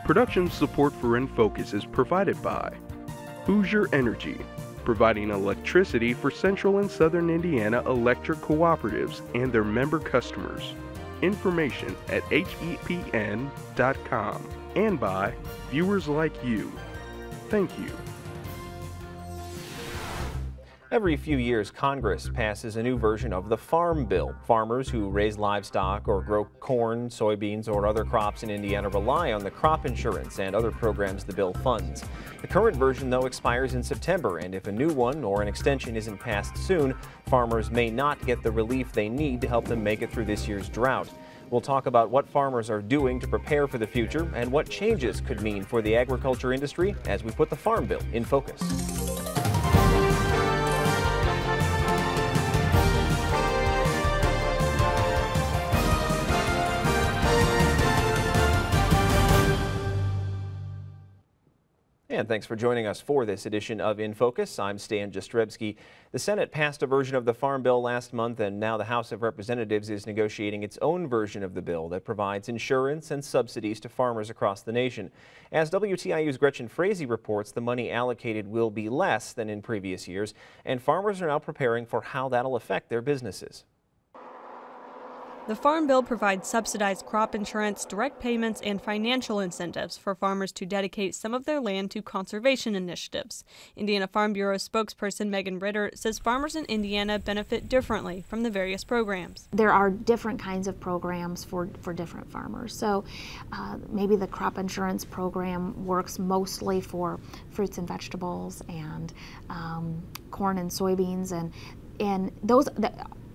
Production support for InFocus is provided by Hoosier Energy, providing electricity for Central and Southern Indiana electric cooperatives and their member customers. Information at hepn.com, and by viewers like you. Thank you. Every few years, Congress passes a new version of the Farm Bill. Farmers who raise livestock or grow corn, soybeans, or other crops in Indiana rely on the crop insurance and other programs the bill funds. The current version, though, expires in September, and if a new one or an extension isn't passed soon, farmers may not get the relief they need to help them make it through this year's drought. We'll talk about what farmers are doing to prepare for the future and what changes could mean for the agriculture industry as we put the Farm Bill in focus. And thanks for joining us for this edition of In Focus. I'm Stan Jastrzebski. The Senate passed a version of the Farm Bill last month, and now the House of Representatives is negotiating its own version of the bill that provides insurance and subsidies to farmers across the nation. As WTIU's Gretchen Frazee reports, the money allocated will be less than in previous years, and farmers are now preparing for how that'll affect their businesses. The Farm Bill provides subsidized crop insurance, direct payments, and financial incentives for farmers to dedicate some of their land to conservation initiatives. Indiana Farm Bureau spokesperson Megan Ritter says farmers in Indiana benefit differently from the various programs. There are different kinds of programs for different farmers. So maybe the crop insurance program works mostly for fruits and vegetables and corn and soybeans, and those.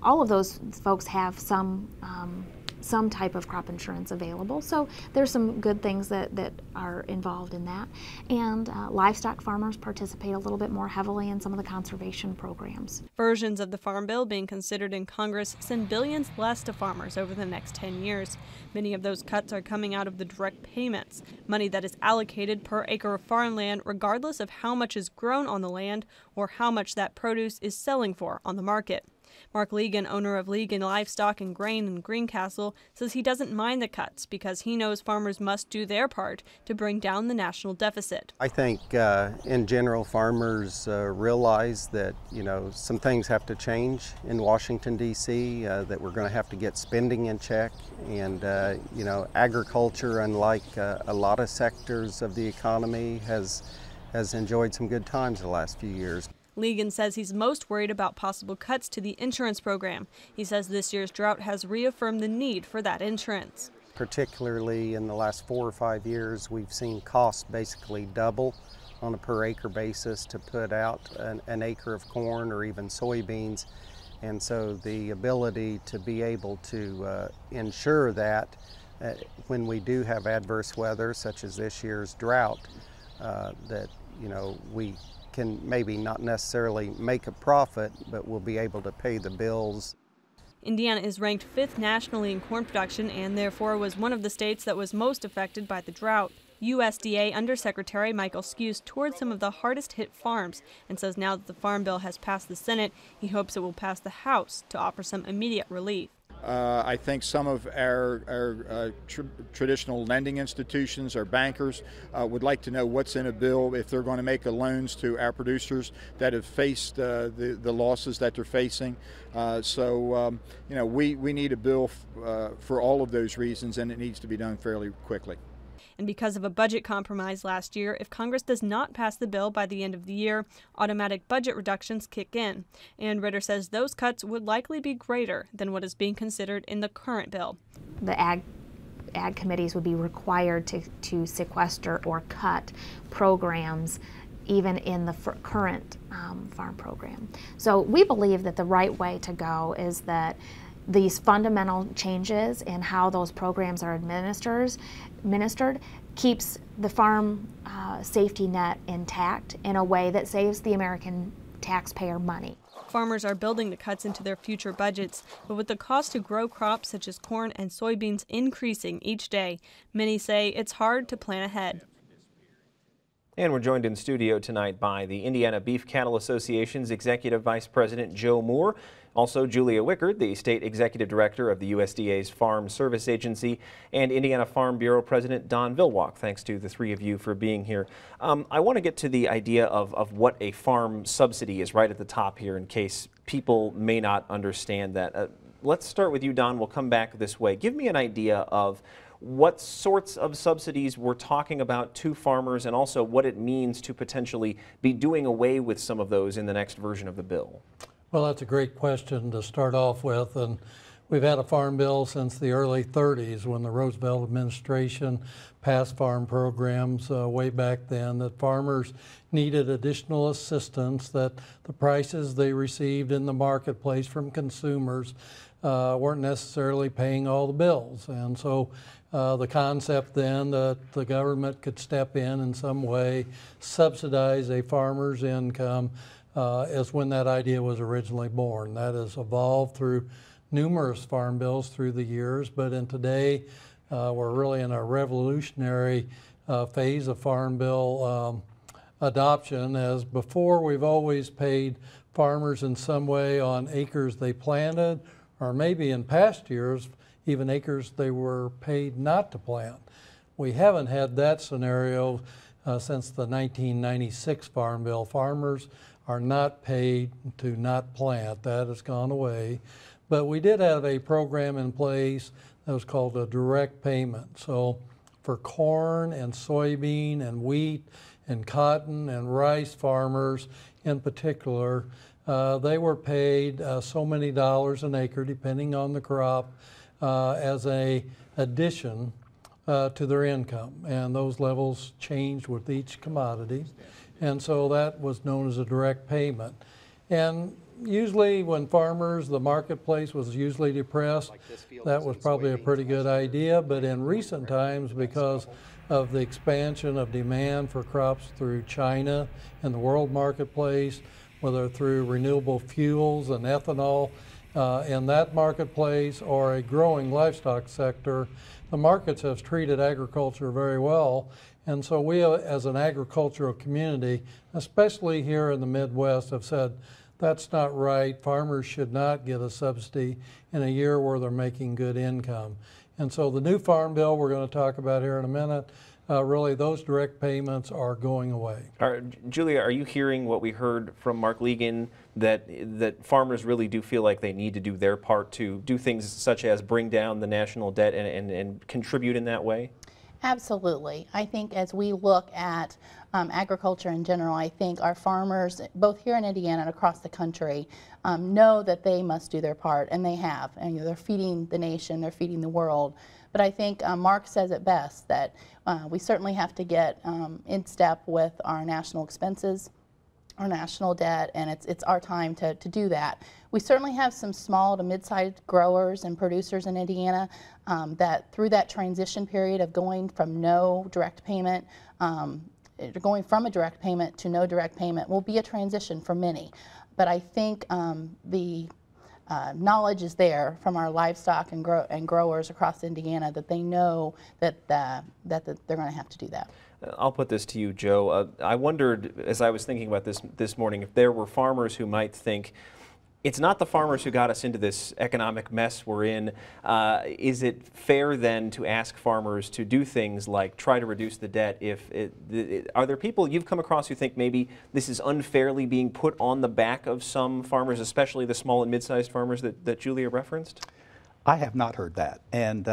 All of those folks have some type of crop insurance available, so there's some good things that are involved in that. And livestock farmers participate a little bit more heavily in some of the conservation programs. Versions of the Farm Bill being considered in Congress send billions less to farmers over the next 10 years. Many of those cuts are coming out of the direct payments, money that is allocated per acre of farmland regardless of how much is grown on the land or how much that produce is selling for on the market. Mark Legan, owner of Legan Livestock and Grain in Greencastle, says he doesn't mind the cuts because he knows farmers must do their part to bring down the national deficit. I think in general farmers realize that some things have to change in Washington, D.C., that we're going to have to get spending in check, and agriculture, unlike a lot of sectors of the economy, has enjoyed some good times the last few years. Legan says he's most worried about possible cuts to the insurance program. He says this year's drought has reaffirmed the need for that insurance. Particularly in the last 4 or 5 years, we've seen costs basically double on a per acre basis to put out an acre of corn or even soybeans. And so the ability to be able to ensure that when we do have adverse weather, such as this year's drought, that we can maybe not necessarily make a profit, but we'll be able to pay the bills. Indiana is ranked 5th nationally in corn production and therefore was one of the states that was most affected by the drought. USDA Undersecretary Michael Skuse toured some of the hardest hit farms and says now that the Farm Bill has passed the Senate, he hopes it will pass the House to offer some immediate relief. I think some of our traditional lending institutions, our bankers, would like to know what's in a bill if they're going to make loans to our producers that have faced the losses that they're facing. We need a bill for all of those reasons, and it needs to be done fairly quickly. And because of a budget compromise last year, if Congress does not pass the bill by the end of the year, automatic budget reductions kick in. And Ritter says those cuts would likely be greater than what is being considered in the current bill. The ag committees would be required to sequester or cut programs even in the current farm program. So we believe that the right way to go is that these fundamental changes in how those programs are administered keeps the farm safety net intact in a way that saves the American taxpayer money. Farmers are building the cuts into their future budgets, but with the cost to grow crops such as corn and soybeans increasing each day, many say it's hard to plan ahead. And we're joined in studio tonight by the Indiana Beef Cattle Association's Executive Vice President Joe Moore, also Julia Wickard, the State Executive Director of the USDA's Farm Service Agency, and Indiana Farm Bureau President Don Vilwalk. Thanks to the three of you for being here. I want to get to the idea of what a farm subsidy is right at the top here in case people may not understand that. Let's start with you, Don. We'll come back this way. Give me an idea of what sorts of subsidies we're talking about to farmers and also what it means to potentially be doing away with some of those in the next version of the bill. Well, that's a great question to start off with, and we've had a farm bill since the early 30s when the Roosevelt administration passed farm programs way back then that farmers needed additional assistance, that the prices they received in the marketplace from consumers weren't necessarily paying all the bills. And so the concept then that the government could step in some way, subsidize a farmer's income, is when that idea was originally born. That has evolved through numerous farm bills through the years, but in today we're really in a revolutionary phase of farm bill adoption, as before we've always paid farmers in some way on acres they planted, or maybe in past years even acres they were paid not to plant. We haven't had that scenario since the 1996 Farm Bill. Farmers are not paid to not plant. That has gone away. But we did have a program in place that was called a direct payment. So for corn and soybean and wheat and cotton and rice farmers in particular, they were paid so many dollars an acre, depending on the crop, as a addition to their income. And those levels changed with each commodity. And so that was known as a direct payment. And usually when farmers, the marketplace was usually depressed, that was probably a pretty good idea. But in recent times, because of the expansion of demand for crops through China and the world marketplace, whether through renewable fuels and ethanol in that marketplace or a growing livestock sector, the markets have treated agriculture very well. And so we as an agricultural community, especially here in the Midwest, have said that's not right. Farmers should not get a subsidy in a year where they're making good income. And so the new farm bill we're going to talk about here in a minute, really those direct payments are going away. Julia, are you hearing what we heard from Mark Legan, that farmers really do feel like they need to do their part to do things such as bring down the national debt and contribute in that way? Absolutely. I think as we look at agriculture in general, I think our farmers, both here in Indiana and across the country, know that they must do their part, and they have. And they're feeding the nation, they're feeding the world. But I think Mark says it best, that we certainly have to get in step with our national expenses, our national debt, and it's our time to do that. We certainly have some small to mid-sized growers and producers in Indiana that through that transition period of going from no direct payment, going from a direct payment to no direct payment will be a transition for many. But I think the knowledge is there from our livestock and growers across Indiana that they know that they're going to have to do that. I'll put this to you, Joe. I wondered, as I was thinking about this morning, if there were farmers who might think, it's not the farmers who got us into this economic mess we're in. Is it fair then to ask farmers to do things like try to reduce the debt? Are there people you've come across who think maybe this is unfairly being put on the back of some farmers, especially the small and mid-sized farmers that Julia referenced? I have not heard that, and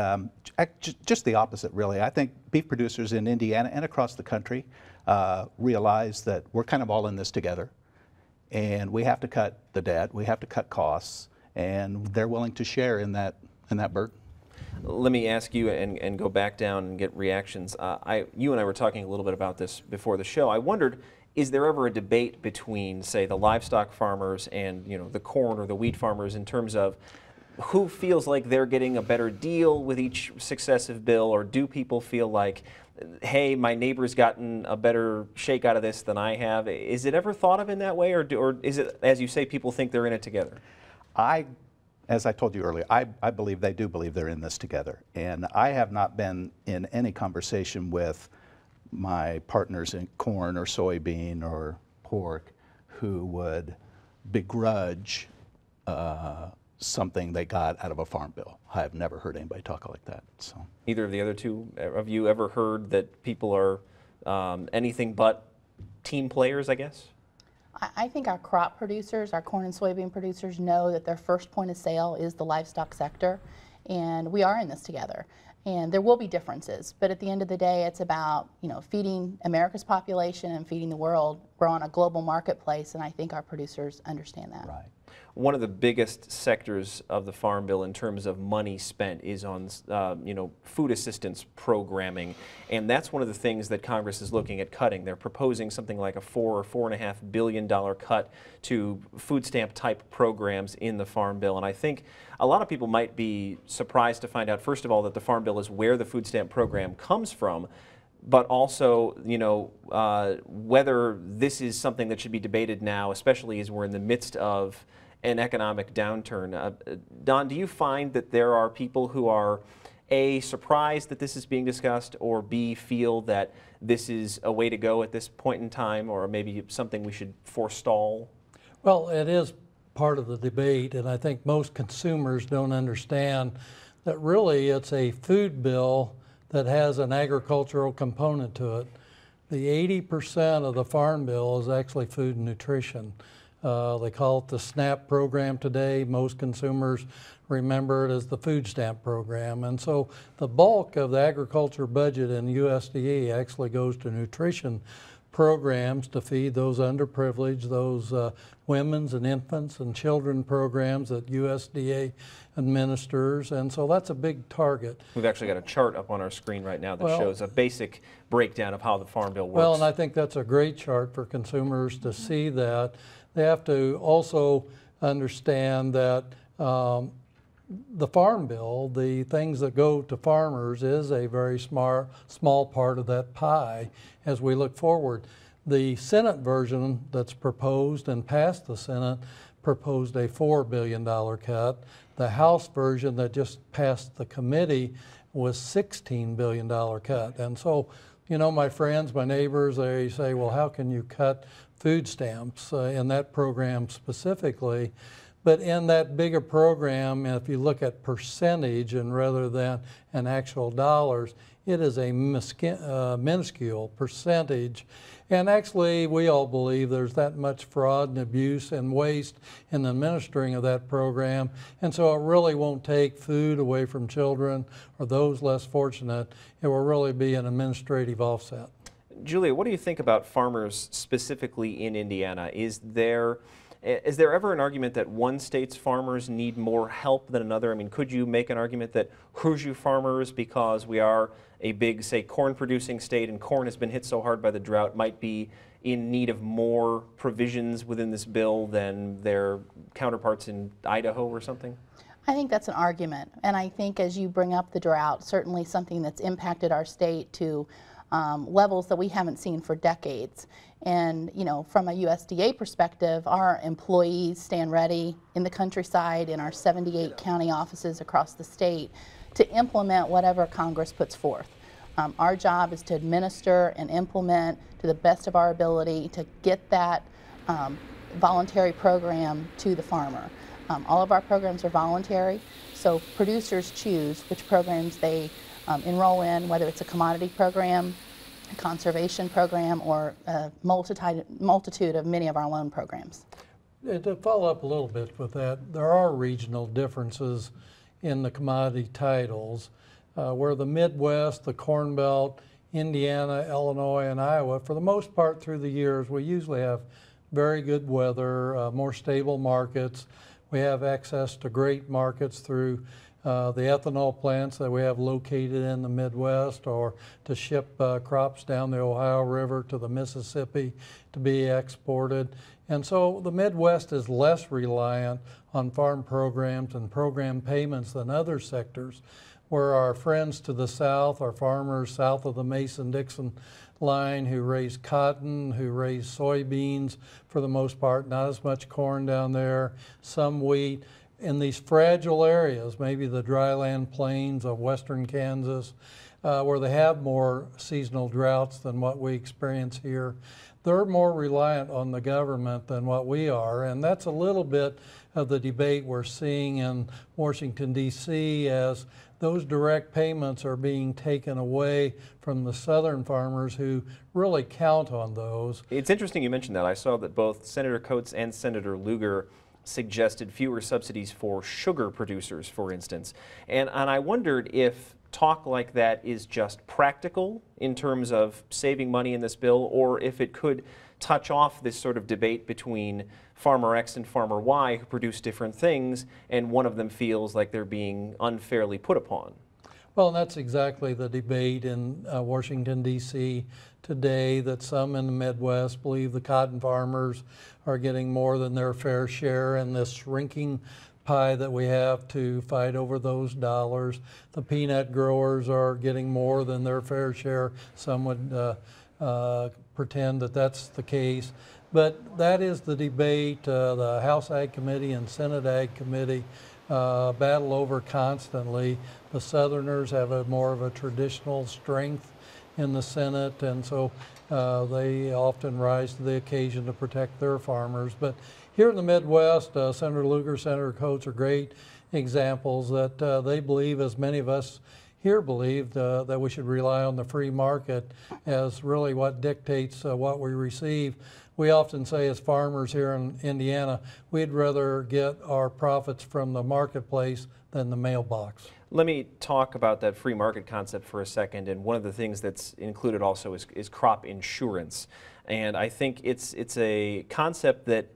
just the opposite, really. I think beef producers in Indiana and across the country realize that we're kind of all in this together, and we have to cut the debt, we have to cut costs, and they're willing to share in that burden. Let me ask you and go back down and get reactions. You and I were talking a little bit about this before the show. I wondered, is there ever a debate between, say, the livestock farmers and the corn or the wheat farmers in terms of who feels like they're getting a better deal with each successive bill, or do people feel like, hey, my neighbor's gotten a better shake out of this than I have? Is it ever thought of in that way, or is it, as you say, people think they're in it together? As I told you earlier, I believe they do believe they're in this together. And I have not been in any conversation with my partners in corn or soybean or pork who would begrudge something they got out of a farm bill. I have never heard anybody talk like that. So, Either of the other two of you ever heard that people are anything but team players, I guess? I think our crop producers, our corn and soybean producers, know that their first point of sale is the livestock sector, and we are in this together. And there will be differences, but at the end of the day, it's about, you know, feeding America's population and feeding the world. We're on a global marketplace, and I think our producers understand that. right. One of the biggest sectors of the Farm Bill in terms of money spent is on, you know, food assistance programming, and that's one of the things that Congress is looking at cutting. They're proposing something like a $4 or $4.5 billion cut to food stamp type programs in the Farm Bill, and I think a lot of people might be surprised to find out, first of all, that the Farm Bill is where the food stamp program comes from, but also, you know, whether this is something that should be debated now, especially as we're in the midst of an economic downturn. Don, do you find that there are people who are A, surprised that this is being discussed, or B, feel that this is a way to go at this point in time, or maybe something we should forestall? Well, it is part of the debate, and I think most consumers don't understand that really it's a food bill that has an agricultural component to it. The 80% of the Farm Bill is actually food and nutrition. They call it the SNAP program today. Most consumers remember it as the food stamp program. And so the bulk of the agriculture budget in USDA actually goes to nutrition programs to feed those underprivileged, those women's and infants and children programs that USDA administers, and so that's a big target. We've actually got a chart up on our screen right now that shows a basic breakdown of how the Farm Bill works. Well, and I think that's a great chart for consumers to see that. They have to also understand that the Farm Bill, the things that go to farmers, is a very small part of that pie as we look forward. The Senate version that's proposed and passed the Senate proposed a $4 billion cut. The House version that just passed the committee was $16 billion cut. And so, you know, my friends, my neighbors, they say, well, how can you cut food stamps in that program specifically? But in that bigger program, if you look at percentage and rather than an actual dollars, it is a minuscule percentage. And actually, we all believe there's that much fraud and abuse and waste in the administering of that program. And so it really won't take food away from children or those less fortunate. It will really be an administrative offset. Julia, what do you think about farmers specifically in Indiana? Is there ever an argument that one state's farmers need more help than another? I mean, could you make an argument that Hoosier farmers, because we are a big, say, corn-producing state and corn has been hit so hard by the drought, might be in need of more provisions within this bill than their counterparts in Idaho or something? I think that's an argument, and I think as you bring up the drought, certainly something that's impacted our state to levels that we haven't seen for decades. And, you know, from a USDA perspective, our employees stand ready in the countryside in our 78 county offices across the state to implement whatever Congress puts forth. Our job is to administer and implement to the best of our ability to get that voluntary program to the farmer. All of our programs are voluntary, so producers choose which programs they enroll in, whether it's a commodity program, a conservation program, or a multitude of many of our loan programs. To follow up a little bit with that, there are regional differences in the commodity titles, where the Midwest, the Corn Belt, Indiana, Illinois, and Iowa, for the most part through the years, we usually have very good weather, more stable markets. We have access to great markets through the ethanol plants that we have located in the Midwest, or to ship crops down the Ohio River to the Mississippi to be exported. And so the Midwest is less reliant on farm programs and program payments than other sectors, where our friends to the south, our farmers south of the Mason-Dixon line who raise cotton, who raise soybeans for the most part, not as much corn down there, some wheat. In these fragile areas, maybe the dryland plains of western Kansas, where they have more seasonal droughts than what we experience here, they're more reliant on the government than what we are, and that's a little bit of the debate we're seeing in Washington, D.C. as those direct payments are being taken away from the southern farmers who really count on those. It's interesting you mentioned that. I saw that both Senator Coates and Senator Lugar suggested fewer subsidies for sugar producers, for instance. And I wondered if talk like that is just practical in terms of saving money in this bill, or if it could touch off this sort of debate between Farmer X and Farmer Y who produce different things, and one of them feels like they're being unfairly put upon. Well, that's exactly the debate in Washington, D.C. today, that some in the Midwest believe the cotton farmers are getting more than their fair share in this shrinking pie that we have to fight over those dollars. The peanut growers are getting more than their fair share. Some would pretend that that's the case. But that is the debate the House Ag Committee and Senate Ag Committee battle over constantly. The Southerners have more of a traditional strength in the Senate, and so they often rise to the occasion to protect their farmers. But here in the Midwest, Senator Lugar, Senator Coates are great examples that they believe, as many of us here believe, that we should rely on the free market as really what dictates what we receive. We often say as farmers here in Indiana, we'd rather get our profits from the marketplace than the mailbox. Let me talk about that free market concept for a second, and one of the things that's included also is crop insurance. And I think it's a concept that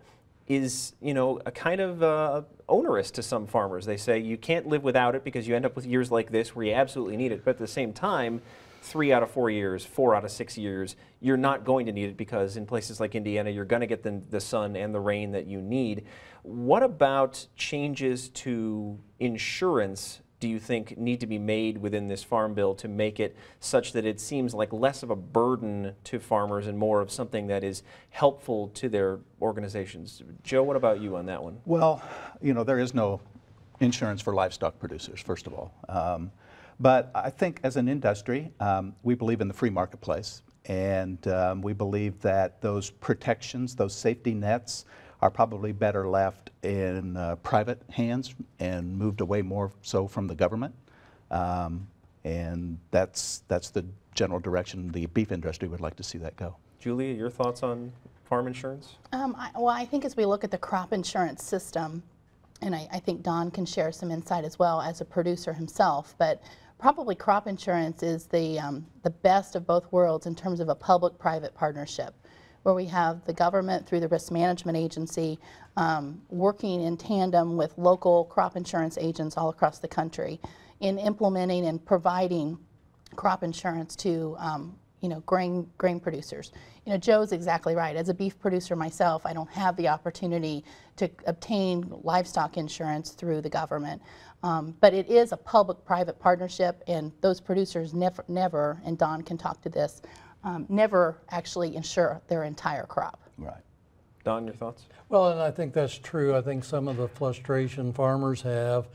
is, you know, a kind of onerous to some farmers. They say you can't live without it because you end up with years like this where you absolutely need it, but at the same time, 3 out of 4 years, 4 out of 6 years, you're not going to need it because in places like Indiana, you're going to get the sun and the rain that you need. What about changes to insurance do you think need to be made within this farm bill to make it such that it seems like less of a burden to farmers and more of something that is helpful to their organizations? Joe, what about you on that one? Well, you know, there is no insurance for livestock producers, first of all. But I think as an industry, we believe in the free marketplace, and we believe that those protections, those safety nets, are probably better left in private hands and moved away more so from the government. And that's the general direction the beef industry would like to see that go. Julia, your thoughts on farm insurance? Well, I think as we look at the crop insurance system, and I think Don can share some insight as well as a producer himself, but probably crop insurance is the best of both worlds in terms of a public-private partnership, where we have the government through the Risk Management Agency working in tandem with local crop insurance agents all across the country in implementing and providing crop insurance to you know, grain producers. You know, Joe's exactly right. As a beef producer myself, I don't have the opportunity to obtain livestock insurance through the government. But it is a public-private partnership, and those producers never, and Don can talk to this, never actually insure their entire crop. Right. Don, your thoughts? Well, and I think that's true. I think some of the frustration farmers have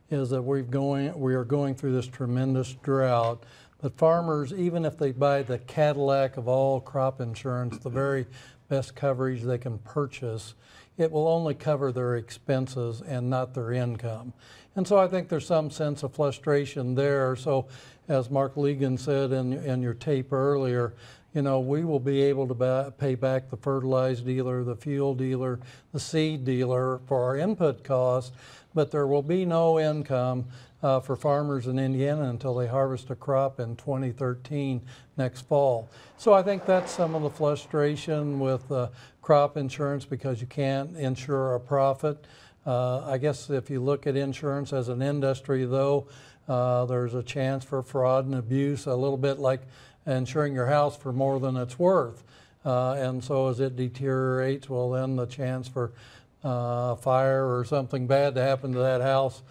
is that we are going through this tremendous drought. But farmers, even if they buy the Cadillac of all crop insurance, the very best coverage they can purchase, it will only cover their expenses and not their income. And so I think there's some sense of frustration there. So as Mark Legan said in your tape earlier, you know, we will be able to pay back the fertilizer dealer, the fuel dealer, the seed dealer for our input costs, but there will be no income for farmers in Indiana until they harvest a crop in 2013 next fall. So I think that's some of the frustration with crop insurance, because you can't insure a profit. I guess if you look at insurance as an industry, though, there's a chance for fraud and abuse, a little bit like insuring your house for more than it's worth. And so as it deteriorates, well, then the chance for fire or something bad to happen to that house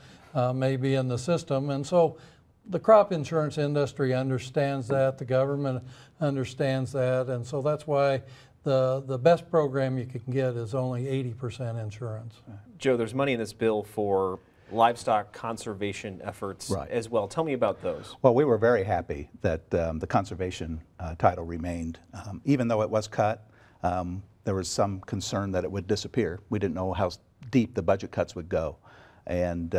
may be in the system. And so the crop insurance industry understands that, the government understands that, and so that's why the best program you can get is only 80% insurance. Joe, there's money in this bill for livestock conservation efforts Right. as well. Tell me about those. Well, we were very happy that the conservation title remained. Even though it was cut, there was some concern that it would disappear. We didn't know how deep the budget cuts would go. And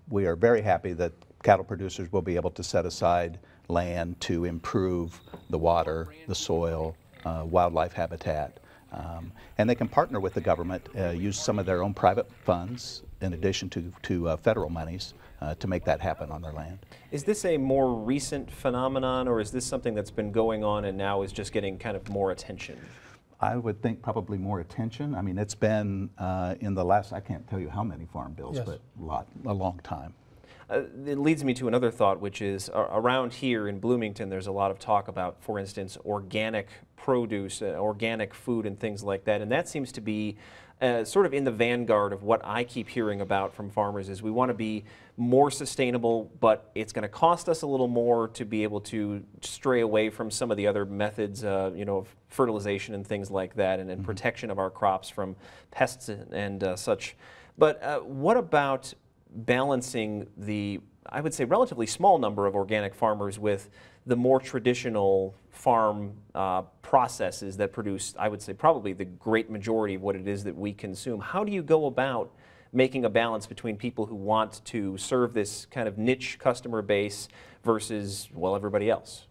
we are very happy that cattle producers will be able to set aside land to improve the water, the soil, wildlife habitat. And they can partner with the government, use some of their own private funds in addition to federal monies to make that happen on their land. Is this a more recent phenomenon, or is this something that's been going on and now is just getting kind of more attention? I would think probably more attention. I mean, it's been in the last, I can't tell you how many farm bills, Yes. but a long time. It leads me to another thought, which is around here in Bloomington, there's a lot of talk about, for instance, organic produce, organic food and things like that. And that seems to be sort of in the vanguard of what I keep hearing about from farmers is we want to be more sustainable, but it's going to cost us a little more to be able to stray away from some of the other methods, you know, of fertilization and things like that, and protection of our crops from pests and such. But what about balancing the, I would say, relatively small number of organic farmers with the more traditional farm processes that produce, I would say, probably the great majority of what it is that we consume? How do you go about making a balance between people who want to serve this kind of niche customer base versus, well, everybody else?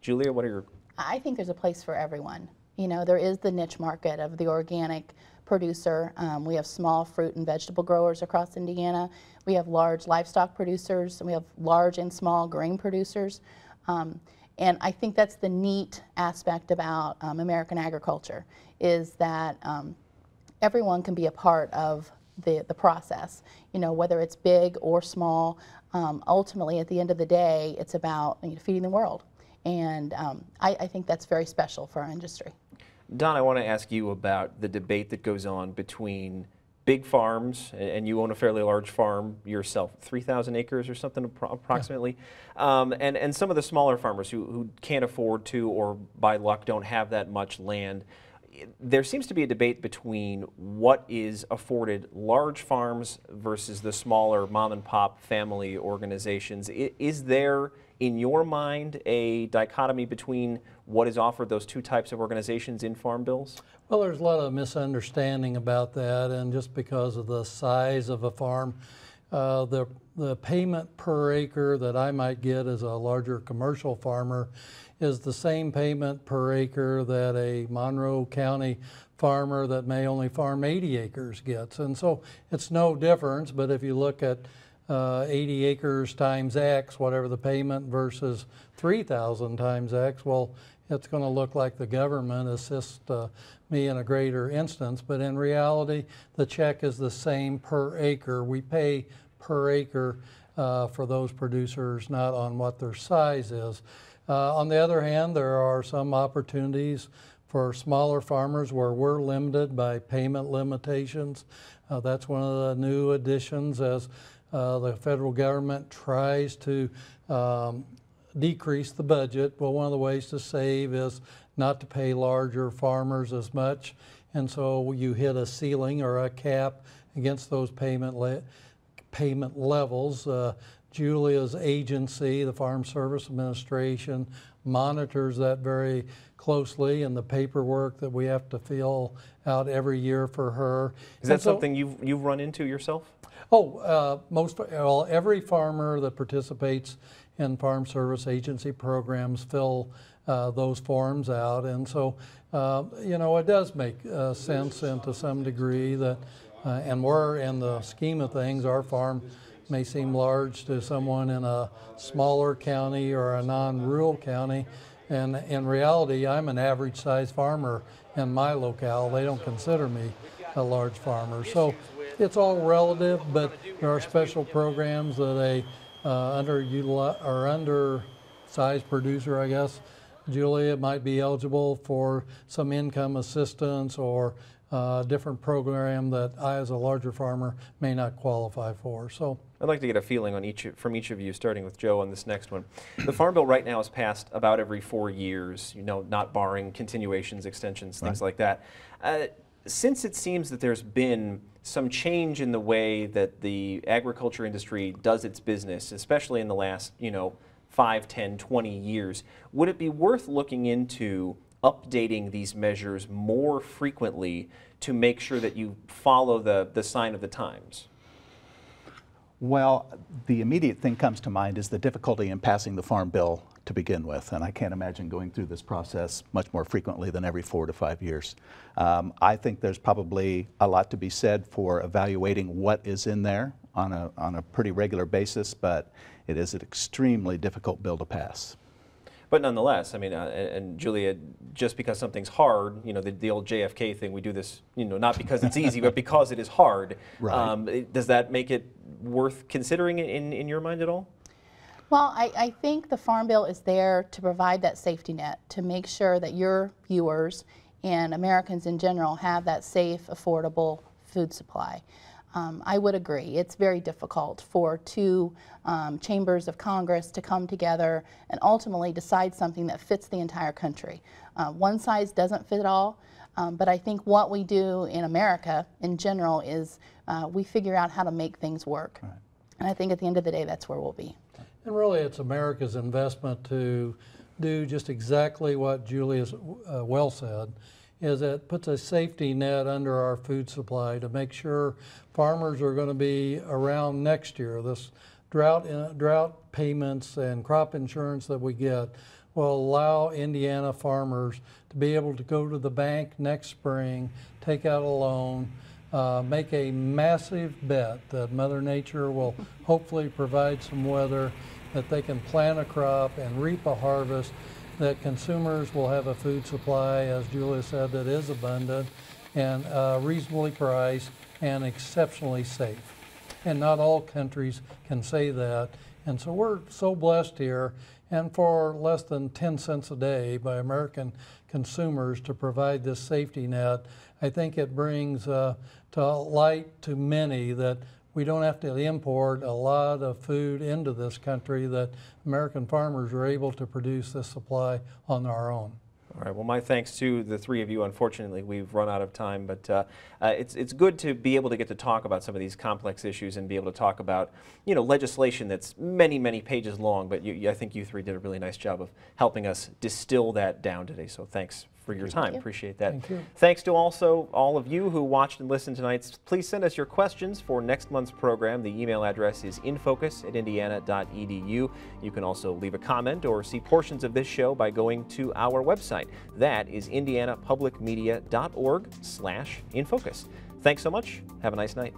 Julia, what are your... I think there's a place for everyone. You know, there is the niche market of the organic producer. We have small fruit and vegetable growers across Indiana. We have large livestock producers, and we have large and small grain producers. And I think that's the neat aspect about American agriculture, is that everyone can be a part of the process. You know, whether it's big or small, ultimately at the end of the day, it's about feeding the world. And I think that's very special for our industry. Don, I want to ask you about the debate that goes on between big farms, and you own a fairly large farm yourself, 3,000 acres or something approximately, yeah. And some of the smaller farmers who can't afford to, or by luck don't have that much land. There seems to be a debate between what is afforded large farms versus the smaller mom and pop family organizations. Is there, in your mind, a dichotomy between what is offered those two types of organizations in farm bills? Well, there's a lot of misunderstanding about that, and just because of the size of a farm, the payment per acre that I might get as a larger commercial farmer is the same payment per acre that a Monroe County farmer that may only farm 80 acres gets. And so it's no difference, but if you look at 80 acres times X, whatever the payment, versus 3,000 times X, well, it's going to look like the government assists me in a greater instance, but in reality, the check is the same per acre. We pay per acre for those producers, not on what their size is. On the other hand, there are some opportunities for smaller farmers where we're limited by payment limitations. That's one of the new additions as the federal government tries to decrease the budget. Well, one of the ways to save is not to pay larger farmers as much, and so you hit a ceiling or a cap against those payment levels. Julia's agency, the Farm Service Administration, monitors that very closely, and the paperwork that we have to fill out every year for her. Is that something you've run into yourself? Oh, well, every farmer that participates in Farm Service Agency programs fill those forms out, and so you know, it does make sense, and to some degree that, and we're in the scheme of things, our farm may seem large to someone in a smaller county or a non-rural county, and in reality, I'm an average-sized farmer in my locale. They don't consider me a large farmer, so it's all relative. But there are special programs that a undersized producer, I guess, Julia, might be eligible for some income assistance or different program that I, as a larger farmer, may not qualify for. So I'd like to get a feeling on from each of you, starting with Joe on this next one. The Farm Bill right now is passed about every 4 years, you know, not barring continuations, extensions, things like that. Since it seems that there's been some change in the way that the agriculture industry does its business, especially in the last, 5, 10, 20 years, would it be worth looking into updating these measures more frequently to make sure that you follow the sign of the times? Well, the immediate thing comes to mind is the difficulty in passing the Farm Bill to begin with, and I can't imagine going through this process much more frequently than every 4 to 5 years. I think there's probably a lot to be said for evaluating what is in there on a pretty regular basis, but it is an extremely difficult bill to pass. But nonetheless, I mean, and Julia, just because something's hard, the old JFK thing, we do this, not because it's easy, but because it is hard. Right. Does that make it worth considering in your mind at all? Well, I think the Farm Bill is there to provide that safety net, to make sure that your viewers and Americans in general have that safe, affordable food supply. I would agree. It's very difficult for two chambers of Congress to come together and ultimately decide something that fits the entire country. One size doesn't fit all, but I think what we do in America in general is we figure out how to make things work. Right. And I think at the end of the day, that's where we'll be. And really, it's America's investment to do just exactly what Julia's well said, is it puts a safety net under our food supply to make sure farmers are going to be around next year. This drought payments and crop insurance that we get will allow Indiana farmers to be able to go to the bank next spring, take out a loan, make a massive bet that Mother Nature will hopefully provide some weather, that they can plant a crop and reap a harvest, that consumers will have a food supply, as Julia said, that is abundant and reasonably priced and exceptionally safe. And not all countries can say that. And so we're so blessed here, and for less than 10 cents a day by American consumers to provide this safety net, I think it brings to light to many that we don't have to import a lot of food into this country, that American farmers are able to produce this supply on our own. All right, well, my thanks to the three of you. Unfortunately, we've run out of time, but it's good to be able to get to talk about some of these complex issues and be able to talk about, legislation that's many, many pages long, but I think you three did a really nice job of helping us distill that down today, so thanks for your time. Appreciate that. Thank you. Thanks to also all of you who watched and listened tonight. Please send us your questions for next month's program. The email address is infocus@indiana.edu. You can also leave a comment or see portions of this show by going to our website. That is indianapublicmedia.org/infocus. Thanks so much. Have a nice night.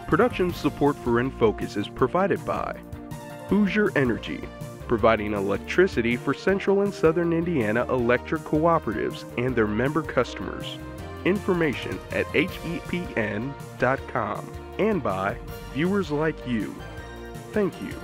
Production support for InFocus is provided by Hoosier Energy, providing electricity for Central and Southern Indiana electric cooperatives and their member customers. Information at hepn.com, and by viewers like you. Thank you.